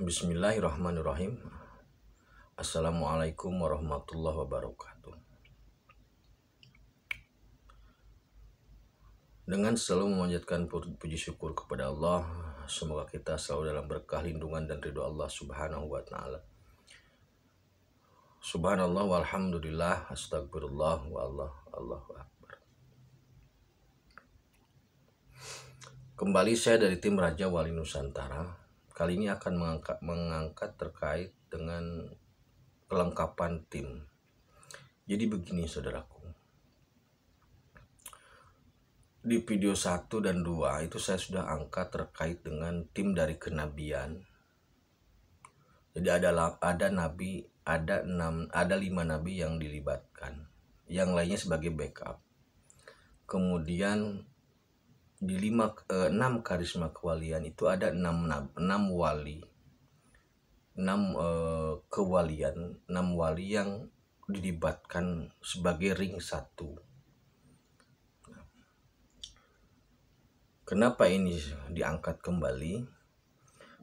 Bismillahirrahmanirrahim. Assalamualaikum warahmatullahi wabarakatuh. Dengan selalu memanjatkan puji syukur kepada Allah, semoga kita selalu dalam berkah lindungan dan ridho Allah Subhanahu wa taala. Subhanallah walhamdulillah, astagfirullah wa Allahu akbar. Kembali saya dari tim Raja Wali Nusantara. Kali ini akan mengangkat terkait dengan kelengkapan tim. Jadi begini saudaraku. Di video 1 dan 2 itu saya sudah angkat terkait dengan tim dari kenabian. Jadi ada nabi, ada 5 nabi yang dilibatkan. Yang lainnya sebagai backup. Kemudian di 6 karisma kewalian itu ada 6 wali. 6 kewalian, 6 wali yang dilibatkan sebagai ring 1. Kenapa ini diangkat kembali?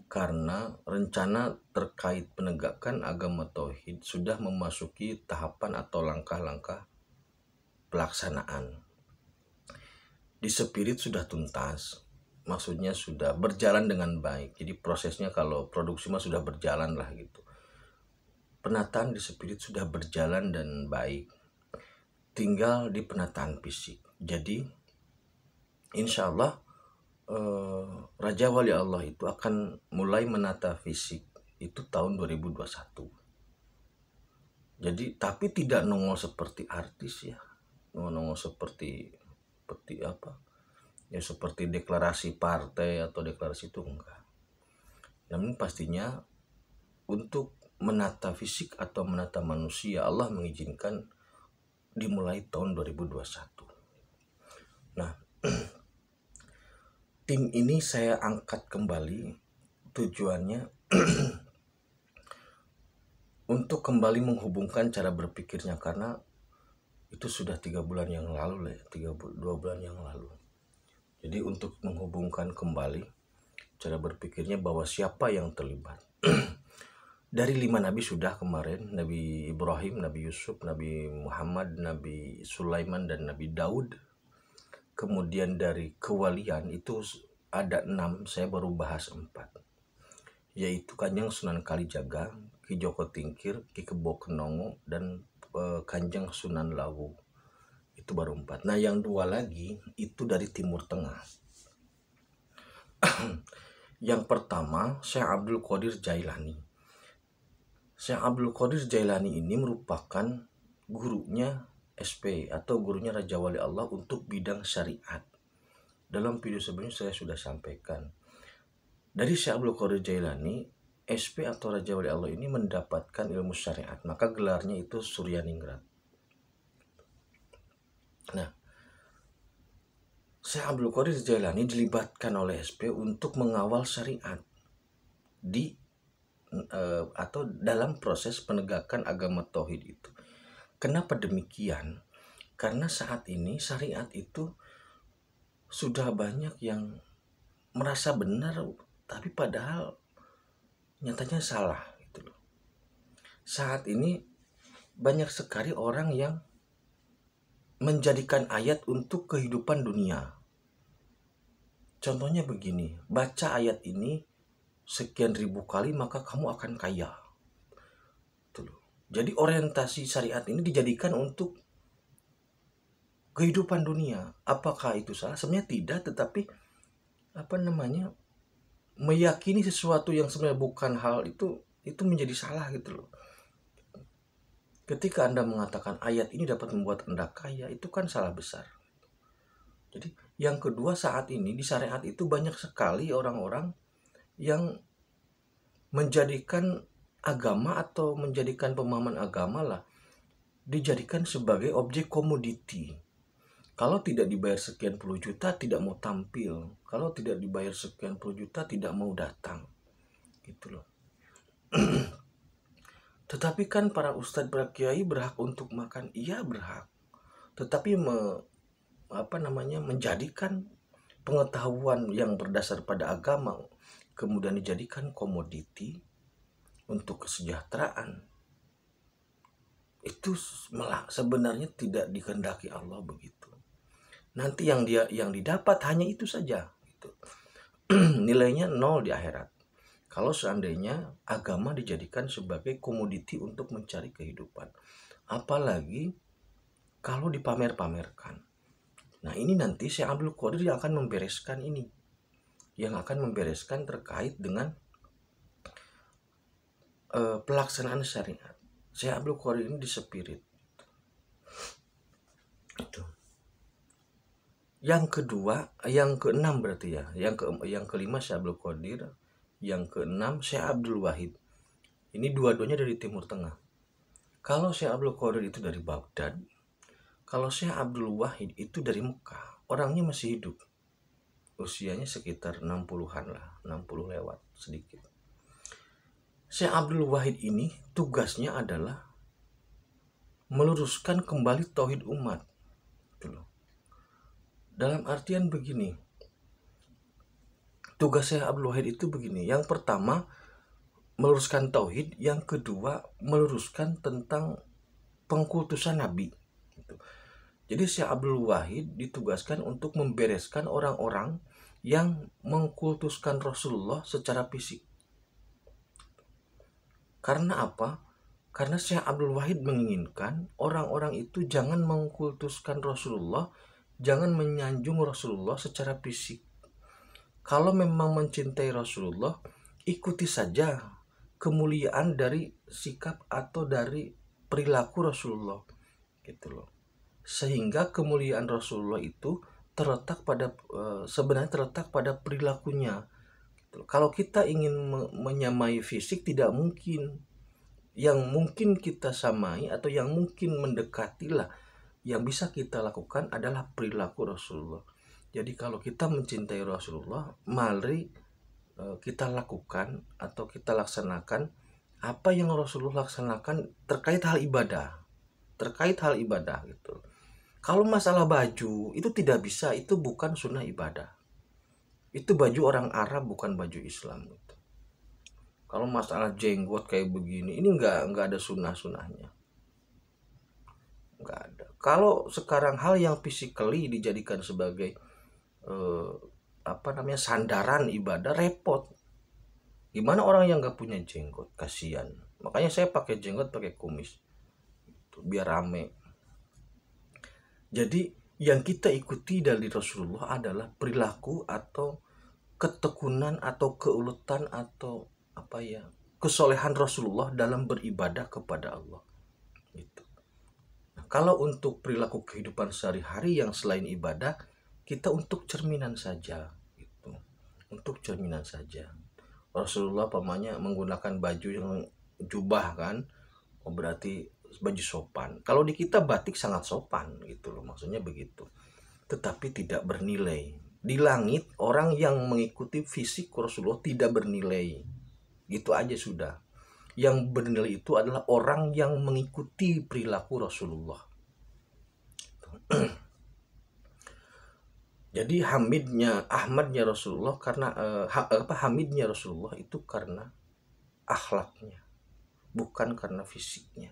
Karena rencana terkait penegakan agama tauhid sudah memasuki tahapan atau langkah-langkah pelaksanaan. Di spirit sudah tuntas, maksudnya sudah berjalan dengan baik. Jadi prosesnya kalau produksi mah sudah berjalan lah gitu. Penataan di spirit sudah berjalan dan baik. Tinggal di penataan fisik. Jadi insya Allah Raja Wali Allah itu akan mulai menata fisik itu tahun 2021. Jadi tapi tidak nongol seperti artis ya, nongol seperti apa? Ya seperti deklarasi partai atau deklarasi itu enggak. Namun pastinya untuk menata fisik atau menata manusia Allah mengizinkan dimulai tahun 2021. Nah, tim ini saya angkat kembali tujuannya untuk kembali menghubungkan cara berpikirnya, karena itu sudah 3 bulan yang lalu lah, 2 bulan yang lalu. Jadi untuk menghubungkan kembali cara berpikirnya bahwa siapa yang terlibat. Dari 5 nabi sudah kemarin, Nabi Ibrahim, Nabi Yusuf, Nabi Muhammad, Nabi Sulaiman, dan Nabi Daud. Kemudian dari kewalian itu ada 6, saya baru bahas 4. Yaitu Kanjeng Sunan Kalijaga, Ki Joko Tingkir, Ki Kebo Kenongo, dan Kanjeng Sunan Lawu. Itu baru 4. Nah yang 2 lagi itu dari Timur Tengah. Yang pertama Syekh Abdul Qadir Jailani. Syekh Abdul Qadir Jailani ini merupakan gurunya SP atau gurunya Raja Wali Allah untuk bidang syariat. Dalam video sebelumnya saya sudah sampaikan. Dari Syekh Abdul Qadir Jailani, SP atau Raja Wali Allah ini mendapatkan ilmu syariat. Maka gelarnya itu Suryaningrat. Nah, Syekh Abdul Qadir Jailani dilibatkan oleh SP untuk mengawal syariat atau dalam proses penegakan agama tauhid itu. Kenapa demikian? Karena saat ini syariat itu sudah banyak yang merasa benar, tapi padahal nyatanya salah gitu loh. Saat ini banyak sekali orang yang menjadikan ayat untuk kehidupan dunia. Contohnya begini, baca ayat ini sekian ribu kali maka kamu akan kaya. Gitu loh. Jadi orientasi syariat ini dijadikan untuk kehidupan dunia. Apakah itu salah? Sebenarnya tidak, tetapi meyakini sesuatu yang sebenarnya bukan hal itu menjadi salah gitu loh. Ketika Anda mengatakan ayat ini dapat membuat Anda kaya, itu kan salah besar. Jadi yang kedua, saat ini di syariat itu banyak sekali orang-orang yang menjadikan agama atau menjadikan pemahaman agama lah dijadikan sebagai objek komoditi. Kalau tidak dibayar sekian puluh juta tidak mau tampil. Kalau tidak dibayar sekian puluh juta tidak mau datang. Gitu loh. Tetapi kan para ustadz, para kiai berhak untuk makan. Iya berhak. Tetapi menjadikan pengetahuan yang berdasar pada agama kemudian dijadikan komoditi, untuk kesejahteraan, itu sebenarnya tidak dikehendaki Allah begitu. Nanti yang didapat hanya itu saja gitu. Nilainya 0 di akhirat. Kalau seandainya agama dijadikan sebagai komoditi untuk mencari kehidupan, apalagi kalau dipamer-pamerkan. Nah, ini nanti Syekh Abdul Qadir yang akan membereskan ini, yang akan membereskan terkait dengan pelaksanaan syariat. Syekh Abdul Qadir ini di spirit. Itu. Yang kedua, yang keenam berarti ya. Yang kelima Syekh Abdul Qadir, yang keenam Syekh Abdul Wahid. Ini dua-duanya dari Timur Tengah. Kalau Syekh Abdul Qadir itu dari Baghdad, kalau Syekh Abdul Wahid itu dari Mekah. Orangnya masih hidup. Usianya sekitar 60-an lah, 60 lewat sedikit. Syekh Abdul Wahid ini tugasnya adalah meluruskan kembali tauhid umat. Dalam artian begini, tugas Syekh Abdul Wahid itu begini. Yang pertama, meluruskan tauhid. Yang kedua, meluruskan tentang pengkultusan Nabi. Jadi Syekh Abdul Wahid ditugaskan untuk membereskan orang-orang yang mengkultuskan Rasulullah secara fisik. Karena apa? Karena Syekh Abdul Wahid menginginkan orang-orang itu jangan mengkultuskan Rasulullah, jangan menyanjung Rasulullah secara fisik. Kalau memang mencintai Rasulullah, ikuti saja kemuliaan dari sikap atau dari perilaku Rasulullah, gitu loh. Sehingga kemuliaan Rasulullah itu sebenarnya terletak pada perilakunya. Kalau kita ingin menyamai fisik, tidak mungkin. Yang mungkin kita samai atau yang mungkin mendekatilah, yang bisa kita lakukan adalah perilaku Rasulullah. Jadi kalau kita mencintai Rasulullah, mari kita lakukan atau kita laksanakan apa yang Rasulullah laksanakan terkait hal ibadah. Terkait hal ibadah gitu. Kalau masalah baju, itu tidak bisa, itu bukan sunnah ibadah. Itu baju orang Arab, bukan baju Islam gitu. Kalau masalah jenggot kayak begini, ini nggak ada sunnah-sunnahnya. Nggak ada. Kalau sekarang hal yang physically dijadikan sebagai sandaran ibadah, repot. Gimana orang yang nggak punya jenggot? Kasihan. Makanya saya pakai jenggot, pakai kumis, biar rame. Jadi yang kita ikuti dari Rasulullah adalah perilaku atau ketekunan atau keuletan atau kesolehan Rasulullah dalam beribadah kepada Allah. Gitu. Nah, kalau untuk perilaku kehidupan sehari-hari yang selain ibadah, kita untuk cerminan saja. Gitu. Untuk cerminan saja. Rasulullah pamannya menggunakan baju yang jubah kan, berarti baju sopan. Kalau di kita batik sangat sopan gitu loh, maksudnya begitu. Tetapi tidak bernilai. Di langit orang yang mengikuti fisik Rasulullah tidak bernilai. Gitu aja sudah. Yang bernilai itu adalah orang yang mengikuti perilaku Rasulullah. Jadi Ahmadnya Rasulullah karena hamidnya Rasulullah itu karena akhlaknya, bukan karena fisiknya.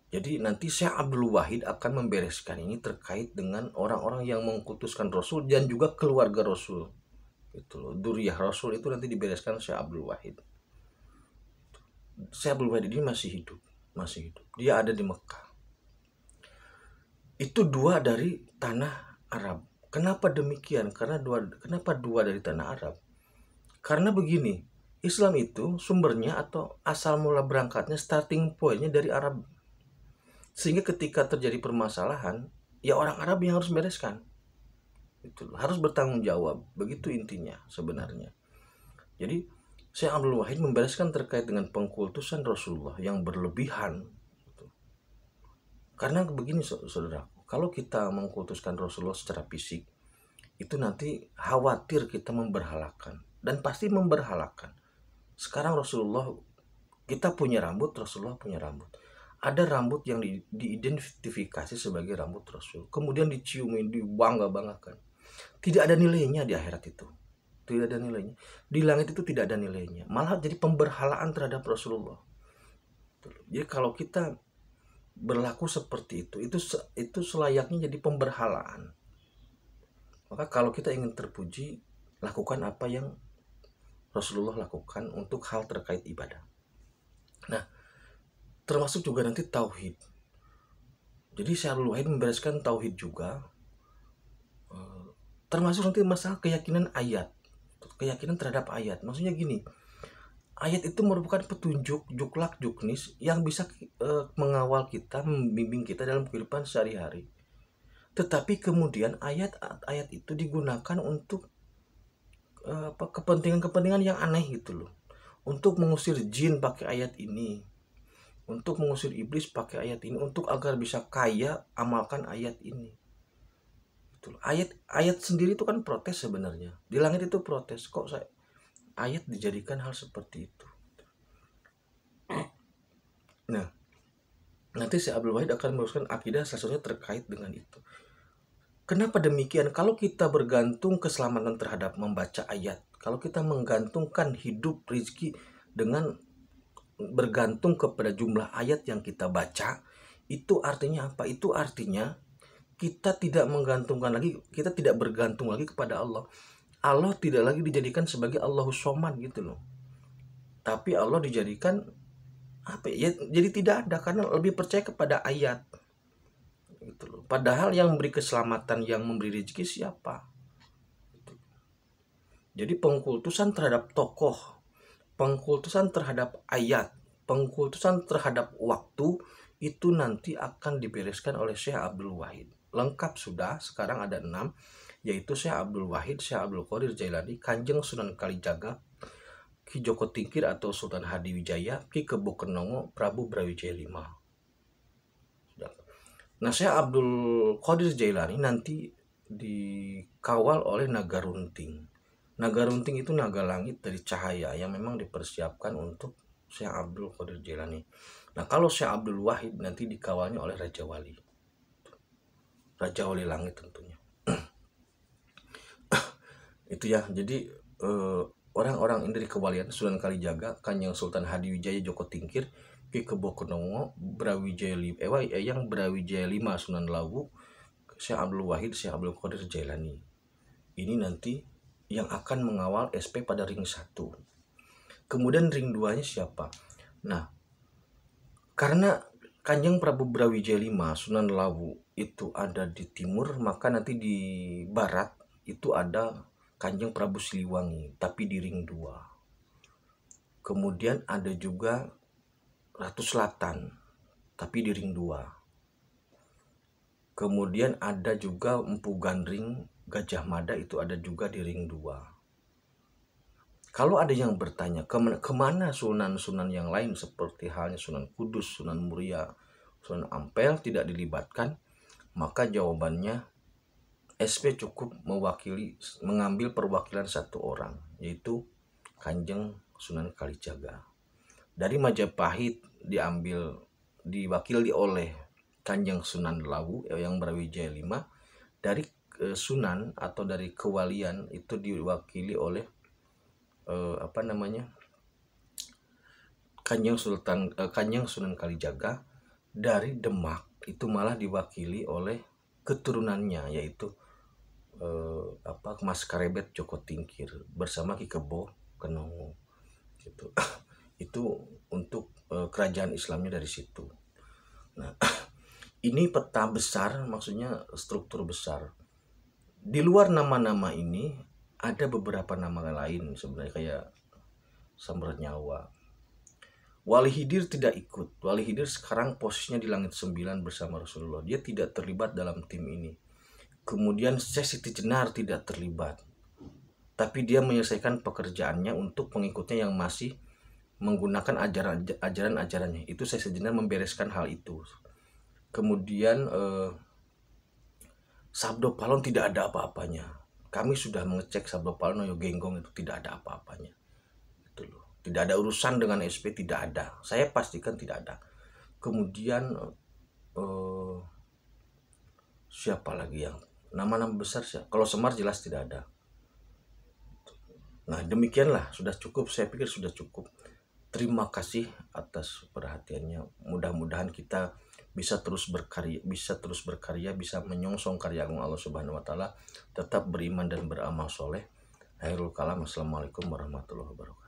Jadi nanti Syekh Abdul Wahid akan membereskan ini terkait dengan orang-orang yang mengkultuskan Rasul dan juga keluarga Rasul. Itu loh, Duriyah Rasul itu nanti dibereskan Syekh Abdul Wahid. Syekh Abdul Wahid ini masih hidup. Dia ada di Mekah. Itu dua dari tanah Arab. Kenapa demikian? Kenapa dua dari tanah Arab? Karena begini, Islam itu sumbernya atau asal mula berangkatnya, starting pointnya dari Arab. Sehingga ketika terjadi permasalahan, ya orang Arab yang harus bereskan. Itu harus bertanggung jawab. Begitu intinya sebenarnya. Jadi Syekh Abdul Wahid membereskan terkait dengan pengkultusan Rasulullah yang berlebihan. Karena begini saudara, kalau kita mengkultuskan Rasulullah secara fisik, itu nanti khawatir kita memberhalakan. Dan pasti memberhalakan. Sekarang Rasulullah, kita punya rambut, Rasulullah punya rambut. Ada rambut yang diidentifikasi sebagai rambut Rasul. Kemudian diciumin, dibangga-banggakan. Tidak ada nilainya di akhirat itu. tidak ada nilainya. Di langit itu tidak ada nilainya, malah jadi pemberhalaan terhadap Rasulullah. Jadi kalau kita berlaku seperti itu selayaknya jadi pemberhalaan. Maka kalau kita ingin terpuji, lakukan apa yang Rasulullah lakukan untuk hal terkait ibadah. Nah, termasuk juga nanti tauhid. Jadi Syekh Abdul Wahid membereskan tauhid juga, termasuk nanti masalah keyakinan ayat, keyakinan terhadap ayat. Maksudnya gini, ayat itu merupakan petunjuk juklak juknis yang bisa mengawal kita, membimbing kita dalam kehidupan sehari-hari. Tetapi kemudian ayat-ayat itu digunakan untuk kepentingan-kepentingan yang aneh gitu loh. Untuk mengusir jin pakai ayat ini, untuk mengusir iblis pakai ayat ini, untuk agar bisa kaya amalkan ayat ini. Gitu loh. Ayat sendiri itu kan protes sebenarnya. Di langit itu protes, kok ayat dijadikan hal seperti itu. Nah, nanti si Abdul Wahid akan meluruskan akidah salah satunya terkait dengan itu. Kenapa demikian? Kalau kita bergantung keselamatan terhadap membaca ayat, kalau kita menggantungkan hidup rezeki dengan bergantung kepada jumlah ayat yang kita baca, itu artinya apa? Itu artinya kita tidak menggantungkan lagi, kita tidak bergantung lagi kepada Allah. Allah tidak lagi dijadikan sebagai Allahus Somad gitu loh. Tapi Allah dijadikan apa ya? Jadi tidak ada, karena lebih percaya kepada ayat. Gitu loh. Padahal yang memberi keselamatan, yang memberi rezeki siapa? Gitu. Jadi pengkultusan terhadap tokoh, pengkultusan terhadap ayat, pengkultusan terhadap waktu itu nanti akan dibereskan oleh Syekh Abdul Wahid. Lengkap sudah, sekarang ada 6, yaitu Syekh Abdul Wahid, Syekh Abdul Qadir Jailani, Kanjeng Sunan Kalijaga, Ki Joko Tingkir atau Sultan Hadiwijaya, Ki Kebo Kenongo, Prabu Brawijaya V. Nah, Syekh Abdul Qadir Jailani nanti dikawal oleh naga runting. Naga runting itu naga langit dari cahaya yang memang dipersiapkan untuk Syekh Abdul Qadir Jailani. Nah, kalau Syekh Abdul Wahid nanti dikawalnya oleh Raja Wali. Raja Wali Langit tentunya. Itu ya, jadi orang-orang ini dari kewalian Sunan Kalijaga, Kanjeng Sultan Hadiwijaya Joko Tingkir, Ki Kebo Kenongo, yang Brawijaya 5 Sunan Lawu, Syekh Abdul Wahid, Syekh Abdul Qadir Jailani. Ini nanti yang akan mengawal SP pada ring 1. Kemudian ring 2-nya siapa? Nah, karena Kanjeng Prabu Brawijaya 5 Sunan Lawu itu ada di timur, maka nanti di barat itu ada Kanjeng Prabu Siliwangi, tapi di ring 2. Kemudian ada juga Ratu Selatan, tapi di ring 2. Kemudian ada juga Empu Gandring Gajah Mada, itu ada juga di ring 2. Kalau ada yang bertanya kemana sunan-sunan yang lain seperti halnya Sunan Kudus, Sunan Muria, Sunan Ampel tidak dilibatkan, maka jawabannya SP cukup mengambil perwakilan satu orang, yaitu Kanjeng Sunan Kalijaga. Dari Majapahit diwakili oleh Kanjeng Sunan Lawu yang Brawijaya 5. Dari Sunan atau dari kewalian itu diwakili oleh Kanjeng Sunan Kalijaga. Dari Demak itu malah diwakili oleh keturunannya, yaitu Mas Karebet Joko Tingkir bersama Ki Kebo Kenongo gitu. Itu untuk kerajaan Islamnya dari situ. Nah, ini peta besar, maksudnya struktur besar. Di luar nama-nama ini ada beberapa nama lain sebenarnya, kayak Samrat Nyawa. Wali Hidir tidak ikut. Wali Hidir sekarang posisinya di langit 9 bersama Rasulullah. Dia tidak terlibat dalam tim ini. Kemudian Syekh Siti Jenar tidak terlibat. Tapi dia menyelesaikan pekerjaannya untuk pengikutnya yang masih menggunakan ajaran-ajarannya. Itu Syekh Siti Jenar membereskan hal itu. Kemudian Sabdo Palon tidak ada apa-apanya. Kami sudah mengecek Sabdo Palon Oyo Genggong itu tidak ada apa-apanya. Itu loh. Tidak ada urusan dengan SP, tidak ada. Saya pastikan tidak ada. Kemudian siapa lagi yang nama-nama besar sih? Kalau Semar jelas tidak ada. Nah, demikianlah, sudah cukup, saya pikir sudah cukup. Terima kasih atas perhatiannya. Mudah-mudahan kita bisa terus berkarya, bisa menyongsong karya agung Allah Subhanahu wa taala, tetap beriman dan beramal soleh. Khairul kalam. Assalamualaikum warahmatullahi wabarakatuh.